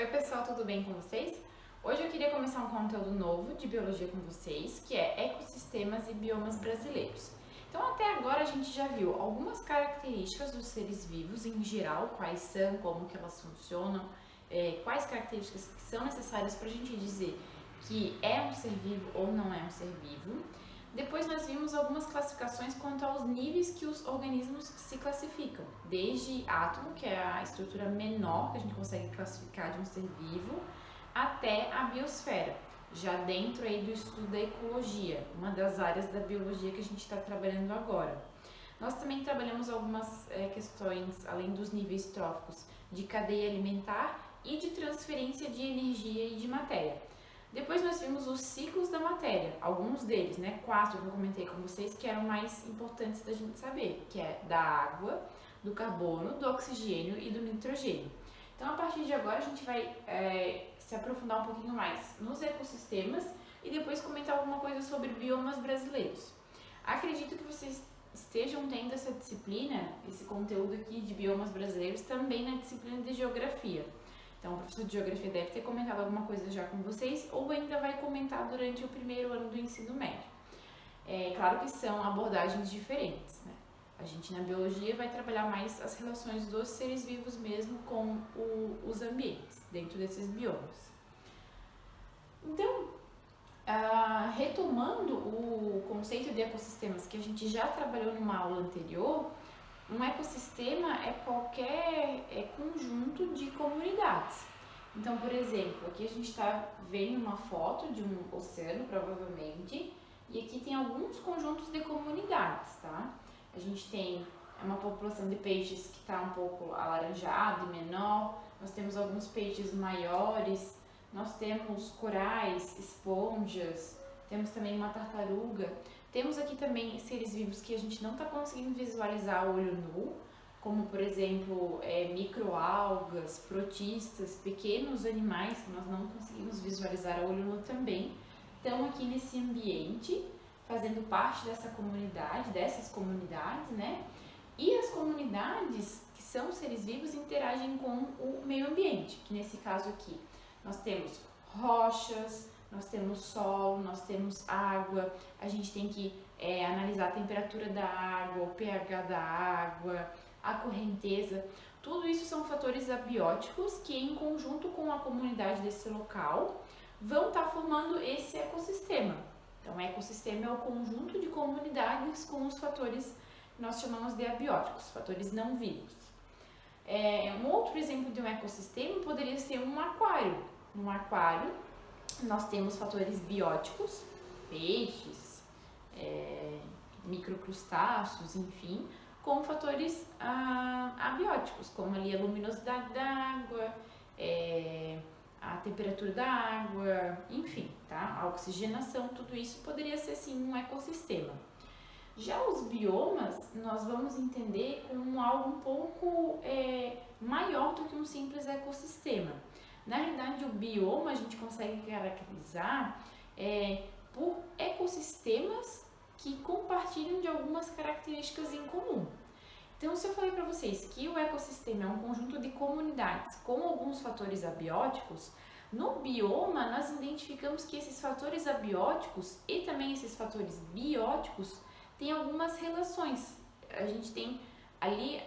Oi pessoal, tudo bem com vocês? Hoje eu queria começar um conteúdo novo de biologia com vocês, que é ecossistemas e biomas brasileiros. Então até agora a gente já viu algumas características dos seres vivos em geral, quais são, como que elas funcionam, quais características que são necessárias para a gente dizer que é um ser vivo ou não é um ser vivo. Depois nós vimos algumas classificações quanto aos níveis que os organismos se classificam, desde átomo, que é a estrutura menor que a gente consegue classificar de um ser vivo, até a biosfera, já dentro aí do estudo da ecologia, uma das áreas da biologia que a gente está trabalhando agora. Nós também trabalhamos algumas questões, além dos níveis tróficos, de cadeia alimentar e de transferência de energia e de matéria. Depois nós vimos os ciclos da matéria, alguns deles, 4 que eu comentei com vocês, que eram mais importantes da gente saber, que é da água, do carbono, do oxigênio e do nitrogênio. Então a partir de agora a gente vai se aprofundar um pouquinho mais nos ecossistemas e depois comentar alguma coisa sobre biomas brasileiros. Acredito que vocês estejam tendo essa disciplina, esse conteúdo aqui de biomas brasileiros também na disciplina de geografia. Então, o professor de geografia deve ter comentado alguma coisa já com vocês ou ainda vai comentar durante o primeiro ano do ensino médio. É claro que são abordagens diferentes, né? A gente na biologia vai trabalhar mais as relações dos seres vivos mesmo com os ambientes dentro desses biomas. Então, retomando o conceito de ecossistemas que a gente já trabalhou numa aula anterior, um ecossistema é qualquer conjunto de comunidades. Então, por exemplo, aqui a gente está vendo uma foto de um oceano, provavelmente, e aqui tem alguns conjuntos de comunidades, tá? A gente tem uma população de peixes que está um pouco alaranjado e menor, nós temos alguns peixes maiores, nós temos corais, esponjas, temos também uma tartaruga. Temos aqui também seres vivos que a gente não está conseguindo visualizar a olho nu, como por exemplo microalgas, protistas, pequenos animais que nós não conseguimos visualizar a olho nu também, estão aqui nesse ambiente, fazendo parte dessas comunidades, né? E as comunidades que são seres vivos interagem com o meio ambiente, que nesse caso aqui nós temos rochas, nós temos sol, nós temos água, a gente tem que analisar a temperatura da água, o pH da água, a correnteza. Tudo isso são fatores abióticos que, em conjunto com a comunidade desse local, vão estar formando esse ecossistema. Então, ecossistema é o conjunto de comunidades com os fatores que nós chamamos de abióticos, fatores não vivos. Um outro exemplo de um ecossistema poderia ser um aquário. No aquário, nós temos fatores bióticos, peixes, microcrustáceos, enfim, com fatores abióticos, como ali a luminosidade da água, a temperatura da água, enfim, tá? A oxigenação, tudo isso poderia ser sim um ecossistema. Já os biomas, nós vamos entender como algo um pouco maior do que um simples ecossistema. Na realidade, o bioma a gente consegue caracterizar por ecossistemas que compartilham de algumas características em comum. Então, se eu falei para vocês que o ecossistema é um conjunto de comunidades com alguns fatores abióticos, no bioma nós identificamos que esses fatores abióticos e também esses fatores bióticos têm algumas relações. A gente tem ali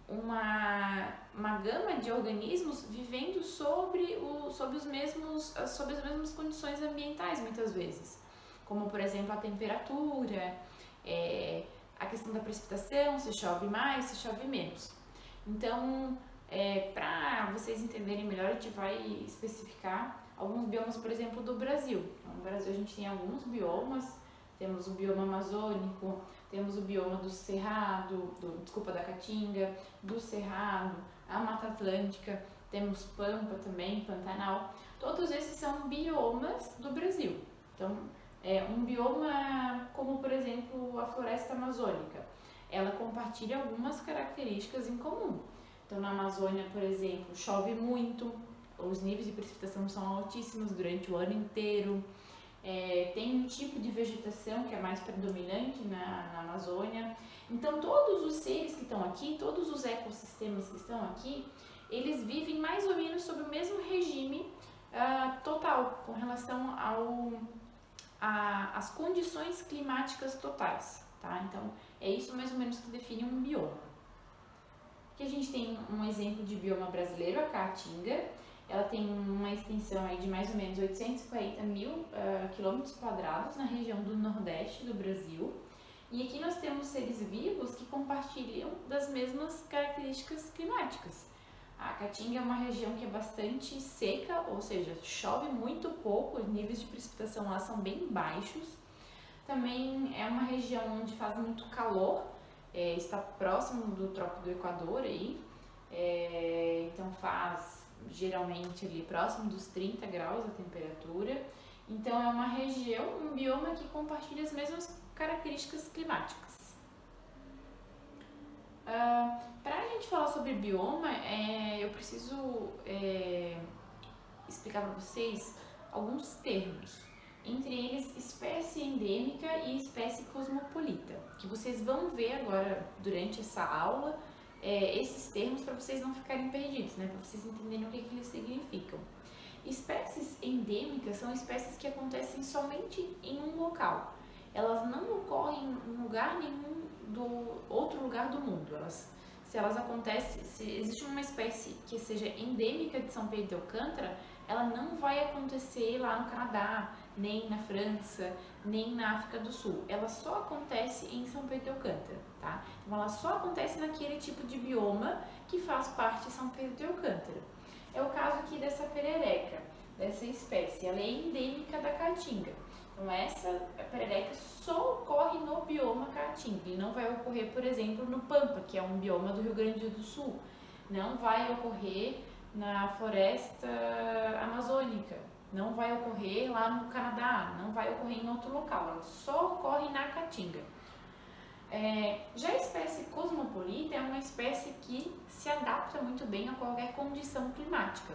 uma gama de organismos vivendo sobre as mesmas condições ambientais, muitas vezes, como por exemplo a temperatura, a questão da precipitação, se chove mais, se chove menos. Então, para vocês entenderem melhor, a gente vai especificar alguns biomas, por exemplo, do Brasil. Então, no Brasil a gente tem alguns biomas, temos o bioma amazônico, temos o bioma do Cerrado, da Caatinga, do Cerrado, a Mata Atlântica, temos Pampa também, Pantanal. Todos esses são biomas do Brasil. Então, um bioma como, por exemplo, a floresta amazônica, ela compartilha algumas características em comum. Então, na Amazônia, por exemplo, chove muito, os níveis de precipitação são altíssimos durante o ano inteiro. Tem um tipo de vegetação que é mais predominante na Amazônia. Então, todos os seres que estão aqui, todos os ecossistemas que estão aqui, eles vivem mais ou menos sob o mesmo local, com relação às condições climáticas totais, tá? Então, é isso mais ou menos que define um bioma. Aqui a gente tem um exemplo de bioma brasileiro, a Caatinga. Ela tem uma extensão aí de mais ou menos 840 mil quilômetros quadrados na região do Nordeste do Brasil. E aqui nós temos seres vivos que compartilham das mesmas características climáticas. A Caatinga é uma região que é bastante seca, ou seja, chove muito pouco, os níveis de precipitação lá são bem baixos. Também é uma região onde faz muito calor, está próximo do Trópico do Equador aí, então faz geralmente ali próximo dos 30 graus a temperatura. Então é uma região, um bioma que compartilha as mesmas características climáticas. Para a gente falar sobre bioma, eu preciso explicar para vocês alguns termos, entre eles espécie endêmica e espécie cosmopolita, que vocês vão ver agora durante essa aula, esses termos para vocês não ficarem perdidos, né? Para vocês entenderem o que eles significam. Espécies endêmicas são espécies que acontecem somente em um local. Elas não ocorrem em lugar nenhum do outro lugar do mundo. Se elas acontecem, se existe uma espécie que seja endêmica de São Pedro de Alcântara, ela não vai acontecer lá no Canadá, nem na França, nem na África do Sul. Ela só acontece em São Pedro de Alcântara, tá? Então ela só acontece naquele tipo de bioma que faz parte de São Pedro de Alcântara. É o caso aqui dessa perereca, dessa espécie. Ela é endêmica da Caatinga. Então essa perereca só ocorre no bioma Caatinga e não vai ocorrer, por exemplo, no Pampa, que é um bioma do Rio Grande do Sul. Não vai ocorrer na floresta amazônica, não vai ocorrer lá no Canadá, não vai ocorrer em outro local, ela só ocorre na Caatinga. Já a espécie cosmopolita é uma espécie que se adapta muito bem a qualquer condição climática.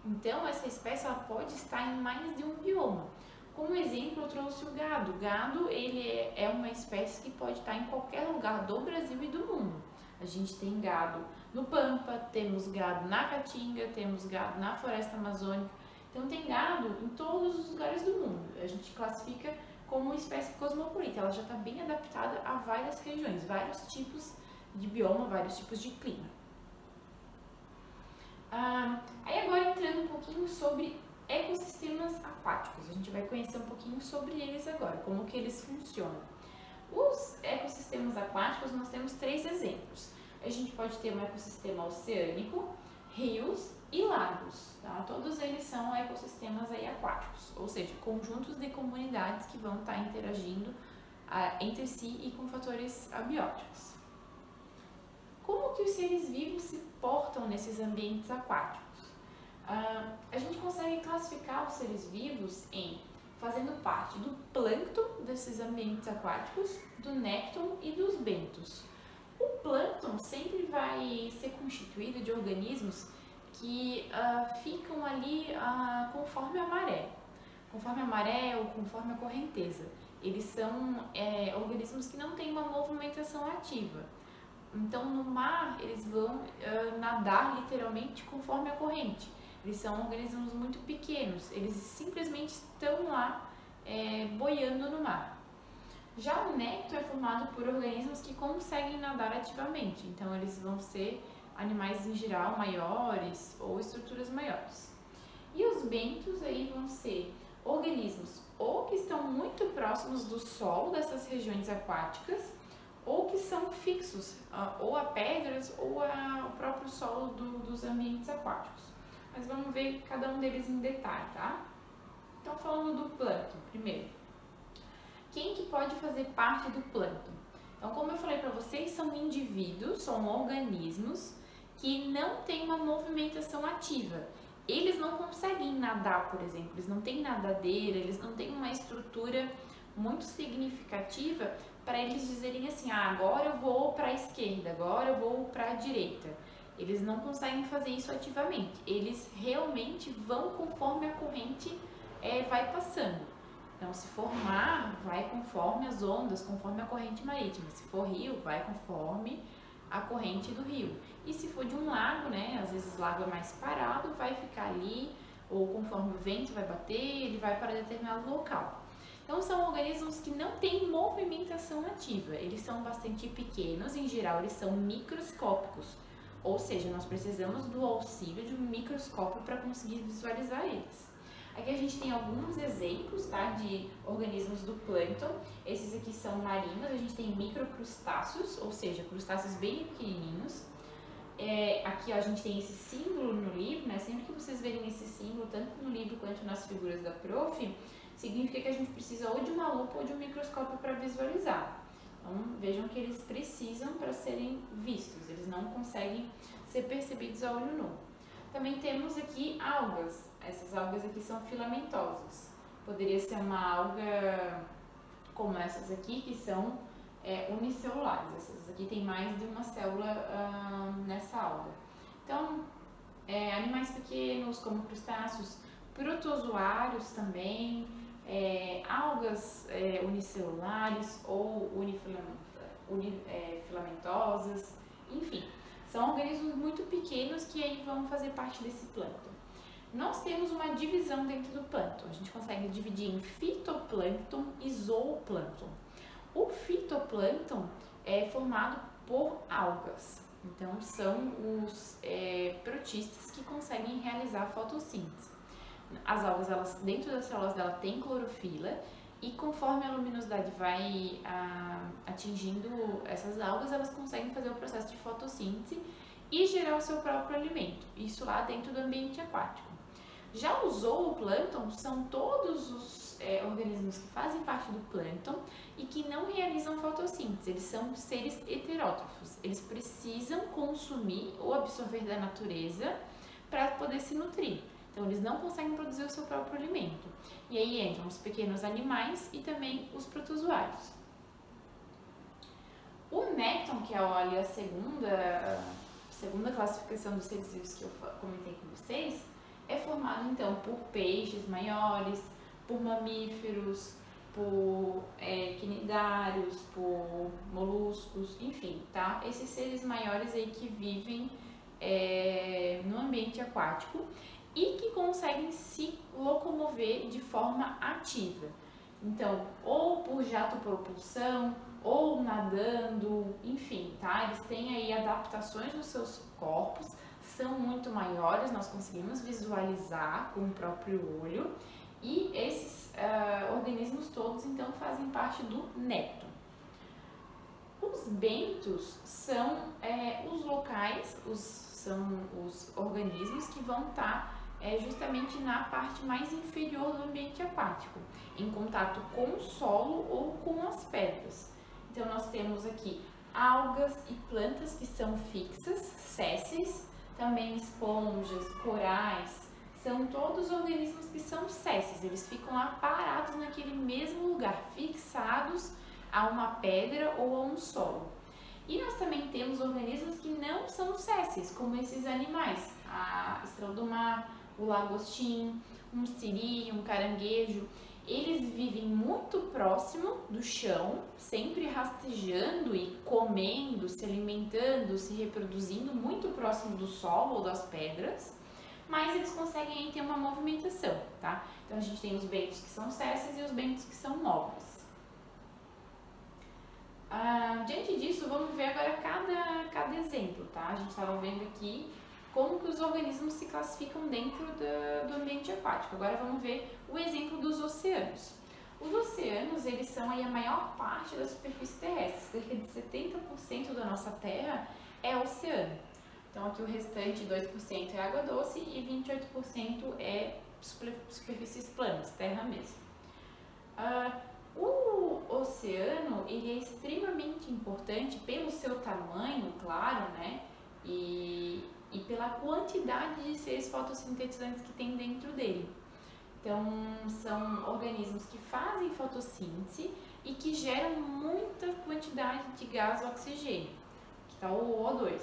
Então essa espécie ela pode estar em mais de um bioma. Como exemplo, eu trouxe o gado. O gado ele é uma espécie que pode estar em qualquer lugar do Brasil e do mundo. A gente tem gado no Pampa, temos gado na Caatinga, temos gado na floresta amazônica. Então tem gado em todos os lugares do mundo. A gente classifica como uma espécie cosmopolita. Ela já está bem adaptada a várias regiões, vários tipos de bioma, vários tipos de clima. Aí agora entrando um pouquinho sobre ecossistemas aquáticos. A gente vai conhecer um pouquinho sobre eles agora, como que eles funcionam. Os ecossistemas aquáticos, nós temos 3 exemplos. A gente pode ter um ecossistema oceânico, rios e lagos, tá? Todos eles são ecossistemas aí aquáticos, ou seja, conjuntos de comunidades que vão estar interagindo entre si e com fatores abióticos. Como que os seres vivos se portam nesses ambientes aquáticos? A gente consegue classificar os seres vivos em fazendo parte do plâncton desses ambientes aquáticos, do nécton e dos bentos. O plâncton sempre vai ser constituído de organismos que ficam ali conforme a maré ou conforme a correnteza. Eles são organismos que não têm uma movimentação ativa. Então, no mar, eles vão nadar literalmente conforme a corrente. Eles são organismos muito pequenos, eles simplesmente estão lá boiando no mar. Já o nécton é formado por organismos que conseguem nadar ativamente, então eles vão ser animais em geral maiores ou estruturas maiores. E os bentos aí vão ser organismos ou que estão muito próximos do solo dessas regiões aquáticas ou que são fixos, ou a pedras ou ao próprio solo dos ambientes aquáticos. Mas vamos ver cada um deles em detalhe, tá? Então, falando do plâncton, primeiro. Quem que pode fazer parte do plâncton? Então, como eu falei para vocês, são indivíduos, são organismos que não têm uma movimentação ativa. Eles não conseguem nadar, por exemplo, eles não têm nadadeira, eles não têm uma estrutura muito significativa para eles dizerem assim, agora eu vou para a esquerda, agora eu vou para a direita. Eles não conseguem fazer isso ativamente, eles realmente vão conforme a corrente vai passando. Então, se for mar, vai conforme as ondas, conforme a corrente marítima. Se for rio, vai conforme a corrente do rio. E se for de um lago, né, às vezes o lago é mais parado, vai ficar ali ou conforme o vento vai bater, ele vai para determinado local. Então, são organismos que não têm movimentação ativa, eles são bastante pequenos, em geral eles são microscópicos, ou seja, nós precisamos do auxílio de um microscópio para conseguir visualizar eles. Aqui a gente tem alguns exemplos, tá, de organismos do plâncton. Esses aqui são marinhos, a gente tem microcrustáceos, ou seja, crustáceos bem pequenininhos. Aqui ó, a gente tem esse símbolo no livro, né? Sempre que vocês verem esse símbolo, tanto no livro quanto nas figuras da prof, significa que a gente precisa ou de uma lupa ou de um microscópio para visualizar. Então vejam que eles precisam para serem vistos, eles não conseguem ser percebidos a olho nu. Também temos aqui algas, essas algas aqui são filamentosas. Poderia ser uma alga como essas aqui, que são unicelulares. Essas aqui tem mais de uma célula nessa alga. Então, animais pequenos como crustáceos, protozoários também, algas unicelulares ou filamentosas, enfim, são organismos muito pequenos que aí vão fazer parte desse plâncton. Nós temos uma divisão dentro do plâncton, a gente consegue dividir em fitoplâncton e zooplâncton. O fitoplâncton é formado por algas, então são os protistas que conseguem realizar a fotossíntese. As algas, elas, dentro das células dela tem clorofila e conforme a luminosidade vai atingindo essas algas, elas conseguem fazer o processo de fotossíntese e gerar o seu próprio alimento, isso lá dentro do ambiente aquático. Já os zooplâncton são todos os organismos que fazem parte do plâncton e que não realizam fotossíntese, eles são seres heterótrofos, eles precisam consumir ou absorver da natureza para poder se nutrir. Então, eles não conseguem produzir o seu próprio alimento. E aí entram os pequenos animais e também os protozoários. O nécton, que é ali a segunda classificação dos seres vivos que eu comentei com vocês, é formado então por peixes maiores, por mamíferos, por quinidários, por moluscos, enfim, tá? Esses seres maiores aí que vivem no ambiente aquático e que conseguem se locomover de forma ativa. Então, ou por jato-propulsão, ou nadando, enfim, tá? Eles têm aí adaptações nos seus corpos, são muito maiores, nós conseguimos visualizar com o próprio olho, e esses organismos todos, então, fazem parte do nécton. Os bentos são os locais, são os organismos que vão estar justamente na parte mais inferior do ambiente aquático, em contato com o solo ou com as pedras. Então, nós temos aqui algas e plantas que são fixas, sésseis, também esponjas, corais, são todos organismos que são sésseis, eles ficam lá parados naquele mesmo lugar, fixados a uma pedra ou a um solo. E nós também temos organismos que não são sésseis, como esses animais, a estrela do mar, o lagostim, um siri, um caranguejo. Eles vivem muito próximo do chão, sempre rastejando e comendo, se alimentando, se reproduzindo muito próximo do solo ou das pedras, mas eles conseguem ter uma movimentação, tá? Então a gente tem os bentos que são sésseis e os bentos que são móveis. Diante disso, vamos ver agora cada exemplo, tá? A gente estava vendo aqui como que os organismos se classificam dentro do ambiente aquático. Agora vamos ver o exemplo dos oceanos. Os oceanos, eles são aí a maior parte da superfície terrestre, cerca de 70% da nossa Terra é oceano. Então aqui o restante, 2% é água doce e 28% é superfícies planas, terra mesmo. O oceano, ele é extremamente importante pelo seu tamanho, claro, né? E pela quantidade de seres fotossintetizantes que tem dentro dele. Então, são organismos que fazem fotossíntese e que geram muita quantidade de gás oxigênio, que está o O2.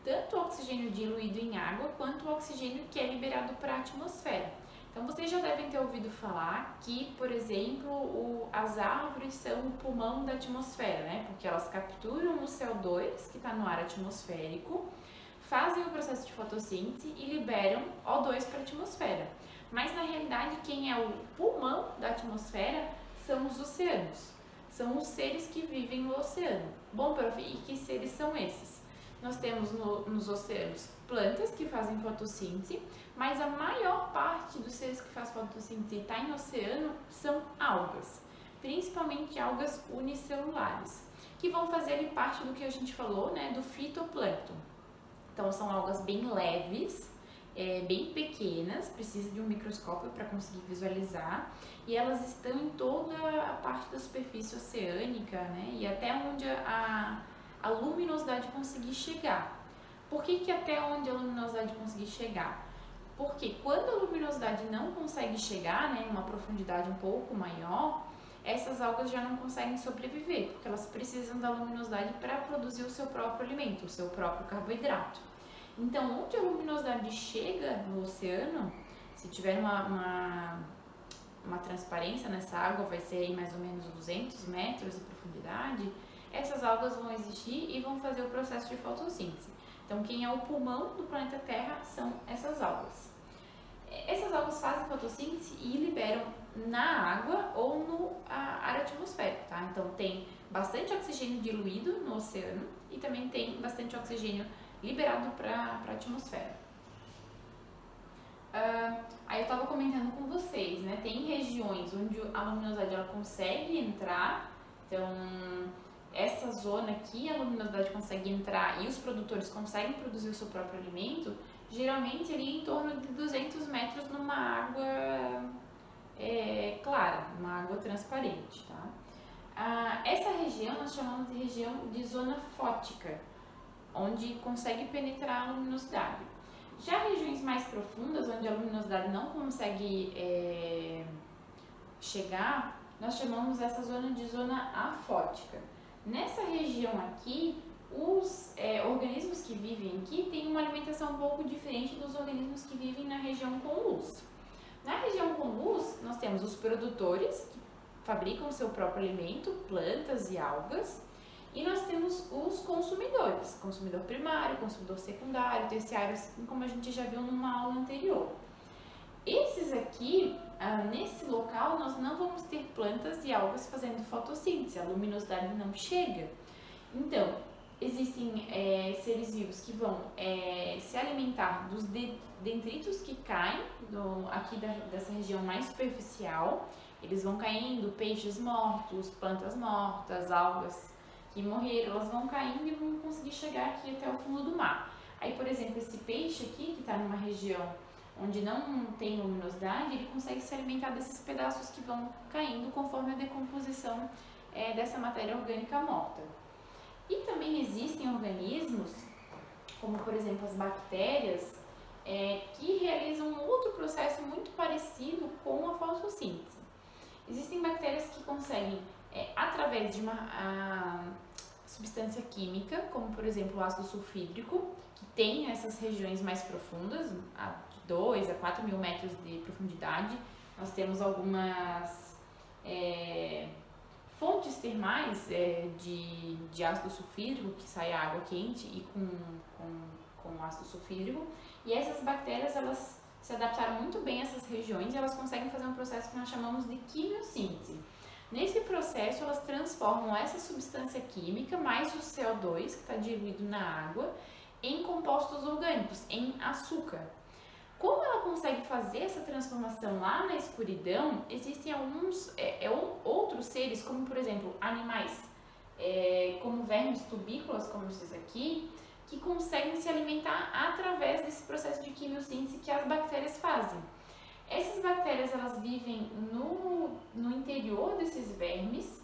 Tanto o oxigênio diluído em água, quanto o oxigênio que é liberado para a atmosfera. Então, vocês já devem ter ouvido falar que, por exemplo, as árvores são o pulmão da atmosfera, né? Porque elas capturam o CO2 que está no ar atmosférico, fazem o processo de fotossíntese e liberam O2 para a atmosfera. Mas na realidade quem é o pulmão da atmosfera são os oceanos. São os seres que vivem no oceano. Bom, prof, e que seres são esses? Nós temos nos oceanos plantas que fazem fotossíntese, mas a maior parte dos seres que fazem fotossíntese e está em oceano são algas, principalmente algas unicelulares, que vão fazer ali parte do que a gente falou, né, do fitoplâncton. Então são algas bem leves, bem pequenas, precisa de um microscópio para conseguir visualizar, e elas estão em toda a parte da superfície oceânica, né, e até onde a luminosidade conseguir chegar. Por que até onde a luminosidade conseguir chegar? Porque quando a luminosidade não consegue chegar, né, em uma profundidade um pouco maior, essas algas já não conseguem sobreviver, porque elas precisam da luminosidade para produzir o seu próprio alimento, o seu próprio carboidrato. Então, onde a luminosidade chega no oceano, se tiver uma transparência nessa água, vai ser aí mais ou menos 200 metros de profundidade, essas algas vão existir e vão fazer o processo de fotossíntese. Então, quem é o pulmão do planeta Terra são essas algas. Essas algas fazem fotossíntese e liberam na água ou no ar atmosférico, tá? Então, tem bastante oxigênio diluído no oceano e também tem bastante oxigênio liberado para a atmosfera. Aí eu estava comentando com vocês, né? Tem regiões onde a luminosidade ela consegue entrar, então essa zona aqui a luminosidade consegue entrar e os produtores conseguem produzir o seu próprio alimento, geralmente ali em torno de 200 metros numa água clara, uma água transparente, tá? Essa região nós chamamos de região de zona fótica, onde consegue penetrar a luminosidade. Já regiões mais profundas, onde a luminosidade não consegue chegar, nós chamamos essa zona de zona afótica. Nessa região aqui, os organismos que vivem aqui têm uma alimentação um pouco diferente dos organismos que vivem na região com luz. Na região com luz, nós temos os produtores, que fabricam o seu próprio alimento, plantas e algas, e nós temos os consumidores, consumidor primário, consumidor secundário, terciário, como a gente já viu numa aula anterior. Esses aqui, nesse local, nós não vamos ter plantas e algas fazendo fotossíntese, a luminosidade não chega. Então, existem seres vivos que vão se alimentar dos detritos que caem aqui dessa região mais superficial. Eles vão caindo, peixes mortos, plantas mortas, algas que morreram, elas vão caindo e vão conseguir chegar aqui até o fundo do mar. Aí, por exemplo, esse peixe aqui, que está numa região onde não tem luminosidade, ele consegue se alimentar desses pedaços que vão caindo conforme a decomposição dessa matéria orgânica morta. E também existem organismos, como por exemplo as bactérias, que realizam um outro processo muito parecido com a fotossíntese. Existem bactérias que conseguem, através de uma substância química, como por exemplo o ácido sulfídrico, que tem essas regiões mais profundas, de 2 a 4 mil metros de profundidade. Nós temos algumas fontes termais de ácido sulfídrico, que sai água quente e com ácido sulfídrico, e essas bactérias elas se adaptaram muito bem a essas regiões e elas conseguem fazer um processo que nós chamamos de quimiossíntese. Nesse processo, elas transformam essa substância química, mais o CO2, que está diluído na água, em compostos orgânicos, em açúcar. Como ela consegue fazer essa transformação lá na escuridão, existem alguns outros seres, como por exemplo animais, como vermes tubícolas, como esses aqui, que conseguem se alimentar através desse processo de quimiossíntese que as bactérias fazem. Essas bactérias elas vivem no interior desses vermes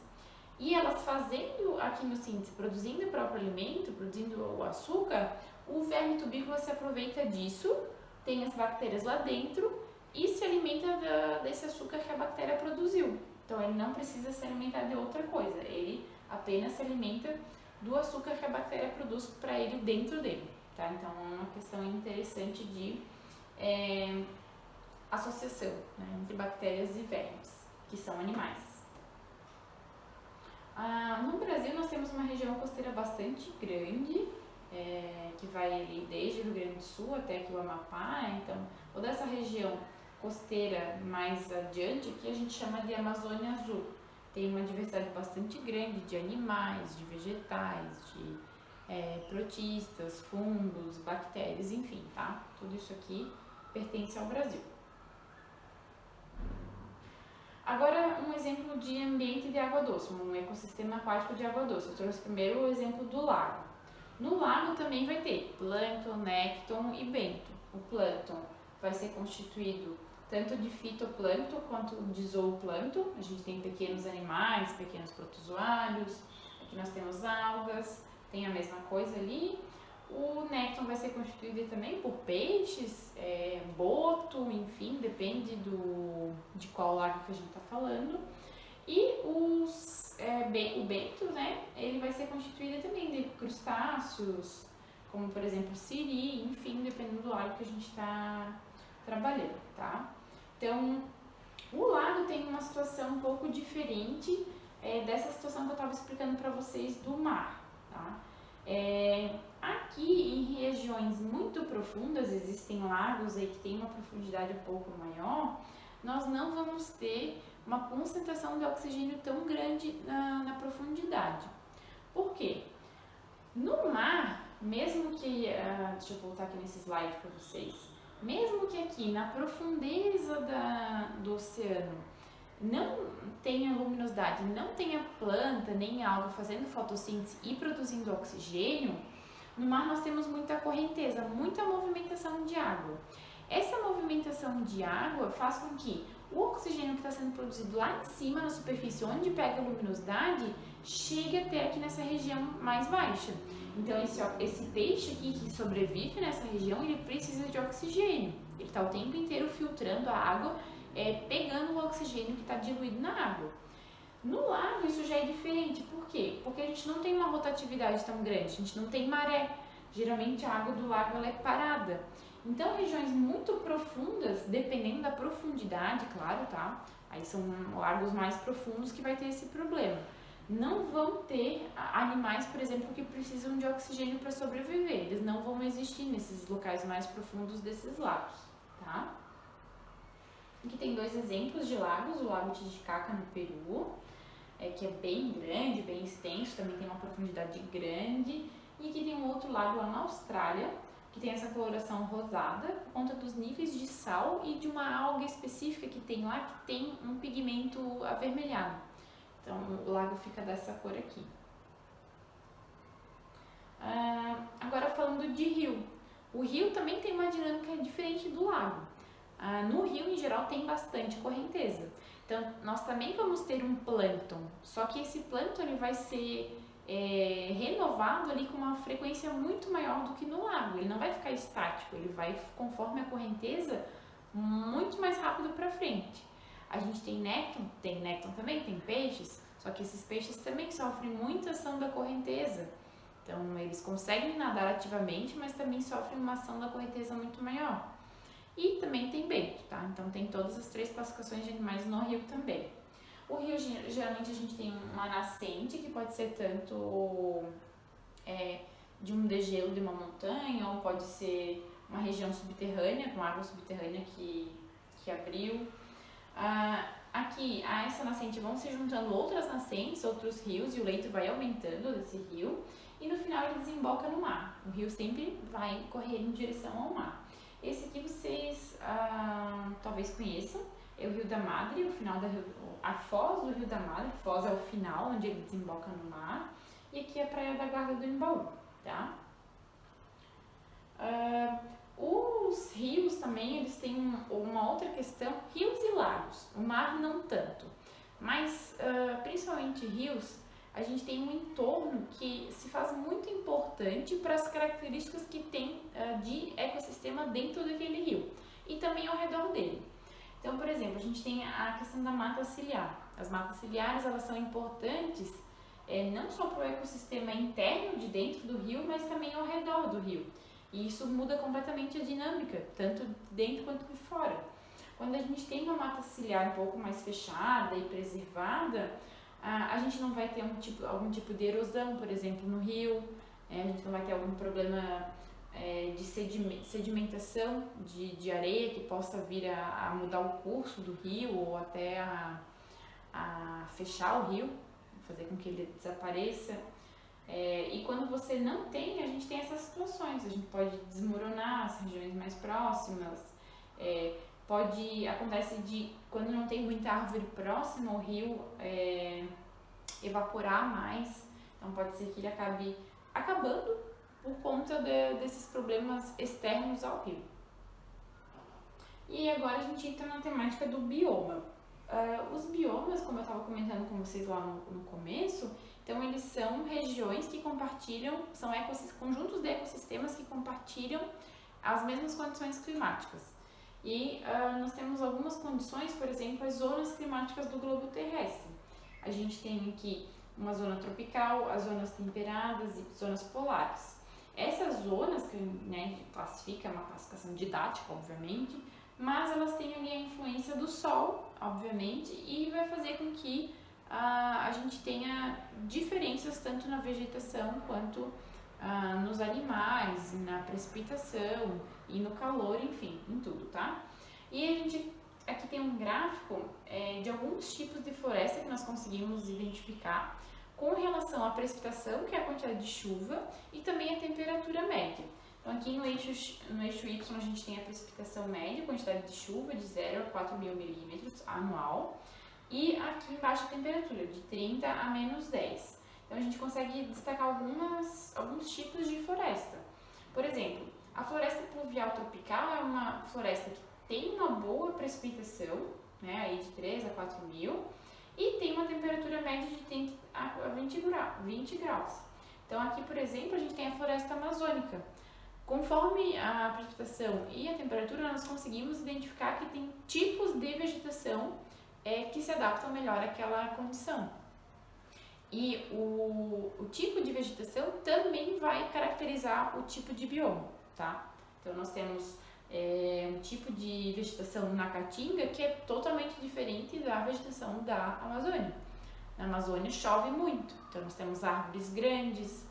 e elas fazendo a quimiossíntese, produzindo o próprio alimento, produzindo o açúcar, o verme tubícola se aproveita disso, tem as bactérias lá dentro e se alimenta desse açúcar que a bactéria produziu. Então ele não precisa se alimentar de outra coisa, ele apenas se alimenta do açúcar que a bactéria produz para ele dentro dele, tá? Então é uma questão interessante de associação, né, entre bactérias e vermes, que são animais. No Brasil nós temos uma região costeira bastante grande, que vai ali desde o Rio Grande do Sul até aqui o Amapá, então toda essa região costeira mais adiante, que a gente chama de Amazônia Azul. Tem uma diversidade bastante grande de animais, de vegetais, de protistas, fungos, bactérias, enfim, tá? Tudo isso aqui pertence ao Brasil. Agora, um exemplo de ambiente de água doce, um ecossistema aquático de água doce. Eu trouxe primeiro o exemplo do lago. No lago também vai ter plâncton, nécton e bento. O plâncton vai ser constituído tanto de fitoplâncton quanto de zooplâncton. A gente tem pequenos animais, pequenos protozoários. Aqui nós temos algas, tem a mesma coisa ali. O nécton vai ser constituído também por peixes, boto, enfim, depende de qual lago que a gente está falando. E o bento, né, ele vai ser constituído também de crustáceos, como por exemplo siri, enfim, dependendo do lago que a gente está trabalhando, tá? Então, o lago tem uma situação um pouco diferente dessa situação que eu estava explicando para vocês do mar, tá? Aqui em regiões muito profundas, existem lagos aí que tem uma profundidade um pouco maior, nós não vamos ter uma concentração de oxigênio tão grande na profundidade. Por quê? No mar, mesmo que, deixa eu voltar aqui nesse slide para vocês, mesmo que aqui na profundeza do oceano não tenha luminosidade, não tenha planta nem alga fazendo fotossíntese e produzindo oxigênio, no mar nós temos muita correnteza, muita movimentação de água. Essa movimentação de água faz com que o oxigênio que está sendo produzido lá em cima, na superfície, onde pega a luminosidade, chegue até aqui nessa região mais baixa. Então, esse peixe aqui que sobrevive nessa região, ele precisa de oxigênio. Ele está o tempo inteiro filtrando a água, pegando o oxigênio que está diluído na água. No lago, isso já é diferente. Por quê? Porque a gente não tem uma rotatividade tão grande, a gente não tem maré. Geralmente, a água do lago ela é parada. Então, regiões muito profundas, dependendo da profundidade, claro, tá? Aí são lagos mais profundos que vai ter esse problema. Não vão ter animais, por exemplo, que precisam de oxigênio para sobreviver. Eles não vão existir nesses locais mais profundos desses lagos, tá? Aqui tem dois exemplos de lagos, o Lago Titicaca no Peru, que é bem grande, bem extenso, também tem uma profundidade grande. E aqui tem um outro lago lá na Austrália, que tem essa coloração rosada por conta dos níveis de sal e de uma alga específica que tem lá, que tem um pigmento avermelhado. Então, o lago fica dessa cor aqui. Agora, falando de rio. O rio também tem uma dinâmica diferente do lago. No rio, em geral, tem bastante correnteza. Então, nós também vamos ter um plâncton, só que esse plâncton ele vai ser renovado ali com uma frequência muito maior do que no lago. Ele não vai ficar estático, ele vai, conforme a correnteza, muito mais rápido para frente. A gente tem nécton também, tem peixes, só que esses peixes também sofrem muita ação da correnteza. Então, eles conseguem nadar ativamente, mas também sofrem uma ação da correnteza muito maior. E também tem bento, tá? Então, tem todas as três classificações de animais no rio também. O rio, geralmente, a gente tem uma nascente, que pode ser tanto de um degelo de uma montanha, ou pode ser uma região subterrânea, com água subterrânea que abriu. Aqui, a essa nascente vão se juntando outras nascentes, outros rios, e o leito vai aumentando desse rio, e no final ele desemboca no mar. O rio sempre vai correr em direção ao mar. Esse aqui vocês talvez conheçam, é o Rio da Madre, a foz do Rio da Madre. Foz é o final, onde ele desemboca no mar, e aqui é a Praia da Guarda do Embaú, tá? Os rios também, eles têm uma outra questão, rios e lagos, o mar não tanto, mas principalmente rios, a gente tem um entorno que se faz muito importante para as características que tem de ecossistema dentro daquele rio e também ao redor dele. Então, por exemplo, a gente tem a questão da mata ciliar. As matas ciliares, elas são importantes não só para o ecossistema interno de dentro do rio, mas também ao redor do rio. E isso muda completamente a dinâmica, tanto dentro quanto de fora. Quando a gente tem uma mata ciliar um pouco mais fechada e preservada, a gente não vai ter algum tipo de erosão, por exemplo, no rio, a gente não vai ter algum problema de sedimentação de areia que possa vir a mudar o curso do rio ou até a fechar o rio, fazer com que ele desapareça. E quando você não tem, a gente tem essas situações, a gente pode desmoronar as regiões mais próximas, acontece de quando não tem muita árvore próxima, o rio evaporar mais, então pode ser que ele acabe acabando por conta desses problemas externos ao rio. E agora a gente entra na temática do bioma. Os biomas, como eu estava comentando com vocês lá no começo, então eles são regiões que compartilham, são conjuntos de ecossistemas que compartilham as mesmas condições climáticas. E nós temos algumas condições, por exemplo, as zonas climáticas do globo terrestre. A gente tem aqui uma zona tropical, as zonas temperadas e zonas polares. Essas zonas, que classifica, é uma classificação didática, obviamente, mas elas têm ali a influência do sol, obviamente, e vai fazer com que a gente tenha diferenças tanto na vegetação quanto nos animais, na precipitação e no calor, enfim, em tudo, tá? E a gente aqui tem um gráfico de alguns tipos de floresta que nós conseguimos identificar com relação à precipitação, que é a quantidade de chuva, e também a temperatura média. Então aqui no eixo Y a gente tem a precipitação média, quantidade de chuva de 0 a 4 mil milímetros anual, e aqui embaixo a temperatura, de 30 a menos 10. Então a gente consegue destacar alguns tipos de floresta. Por exemplo, a floresta pluvial tropical é uma floresta que tem uma boa precipitação, aí de 3 a 4 mil, e tem uma temperatura média de 30 a 20 graus. Então aqui, por exemplo, a gente tem a floresta amazônica. Conforme a precipitação e a temperatura, nós conseguimos identificar que tem tipos de vegetação que se adaptam melhor àquela condição. E o tipo de vegetação também vai caracterizar o tipo de bioma, tá? Então nós temos um tipo de vegetação na Caatinga que é totalmente diferente da vegetação da Amazônia. Na Amazônia chove muito, então nós temos árvores grandes,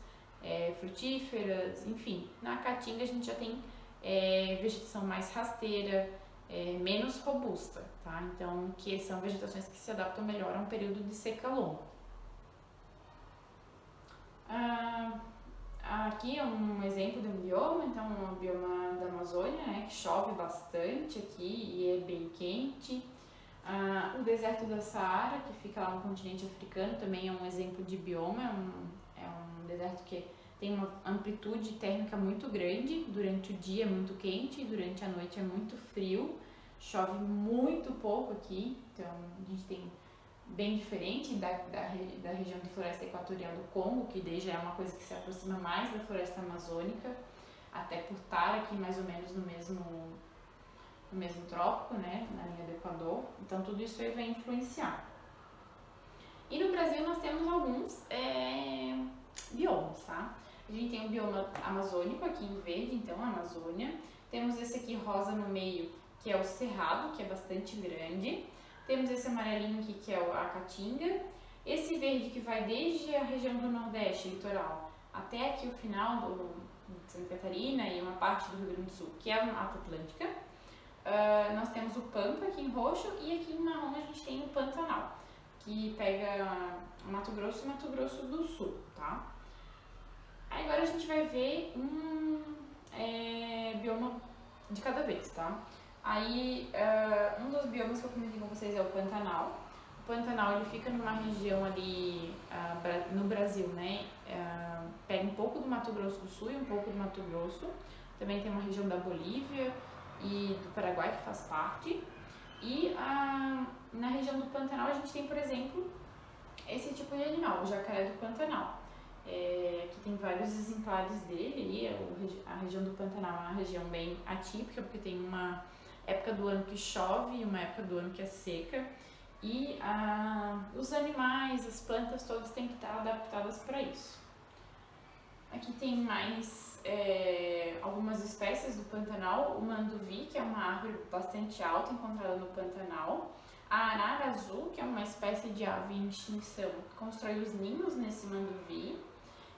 frutíferas, enfim. Na Caatinga a gente já tem vegetação mais rasteira, menos robusta, tá? Então, que são vegetações que se adaptam melhor a um período de seca longo. Aqui é um exemplo de um bioma, então o bioma da Amazônia, que chove bastante aqui e é bem quente. O deserto da Saara, que fica lá no continente africano, também é um exemplo de bioma, é um deserto que tem uma amplitude térmica muito grande, durante o dia é muito quente, durante a noite é muito frio, chove muito pouco aqui, então a gente tem bem diferente da região de floresta equatorial do Congo, que daí já é uma coisa que se aproxima mais da floresta amazônica, até por estar aqui mais ou menos no mesmo trópico, na linha do Equador, então tudo isso aí vai influenciar. E no Brasil nós temos alguns biomas, tá? A gente tem o bioma amazônico aqui em verde, então a Amazônia, temos esse aqui rosa no meio, que é o Cerrado, que é bastante grande. Temos esse amarelinho aqui, que é a Caatinga. Esse verde que vai desde a região do Nordeste, litoral, até aqui o final de Santa Catarina e uma parte do Rio Grande do Sul, que é a Mata Atlântica. Nós temos o Pampa aqui em roxo e aqui em marrom a gente tem o Pantanal, que pega Mato Grosso e Mato Grosso do Sul, tá? Aí agora a gente vai ver um bioma de cada vez, tá? Aí, um dos biomas que eu comentei com vocês é o Pantanal. O Pantanal, ele fica numa região ali no Brasil, pega um pouco do Mato Grosso do Sul e um pouco do Mato Grosso. Também tem uma região da Bolívia e do Paraguai que faz parte. E na região do Pantanal a gente tem, por exemplo, esse tipo de animal, o jacaré do Pantanal. Aqui tem vários exemplares dele. A região do Pantanal é uma região bem atípica, porque tem uma época do ano que chove e uma época do ano que é seca, e os animais, as plantas todas têm que estar adaptadas para isso. Aqui tem mais algumas espécies do Pantanal, o manduvi, que é uma árvore bastante alta encontrada no Pantanal, a arara azul, que é uma espécie de ave em extinção, constrói os ninhos nesse manduvi,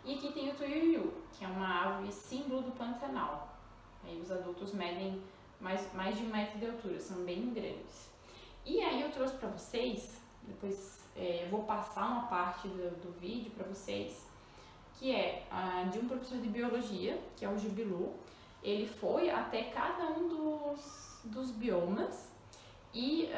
E aqui tem o tuiuiu, que é uma ave símbolo do Pantanal. Aí os adultos medem mais de 1 metro de altura, são bem grandes. E aí eu trouxe para vocês, depois eu vou passar uma parte do vídeo para vocês, que é de um professor de biologia, que é o Jubilu. Ele foi até cada um dos biomas e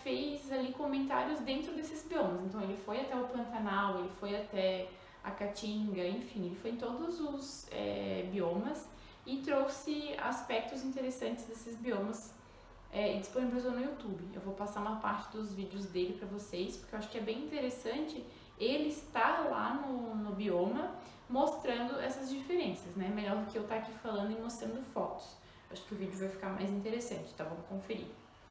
fez ali comentários dentro desses biomas. Então ele foi até o Pantanal, ele foi até a Caatinga, enfim, ele foi em todos os biomas e trouxe aspectos interessantes desses biomas e disponibilizou no YouTube. Eu vou passar uma parte dos vídeos dele para vocês, porque eu acho que é bem interessante ele estar lá no bioma mostrando essas diferenças, né? Melhor do que eu estar aqui falando e mostrando fotos. Acho que o vídeo vai ficar mais interessante, tá? Vamos conferir.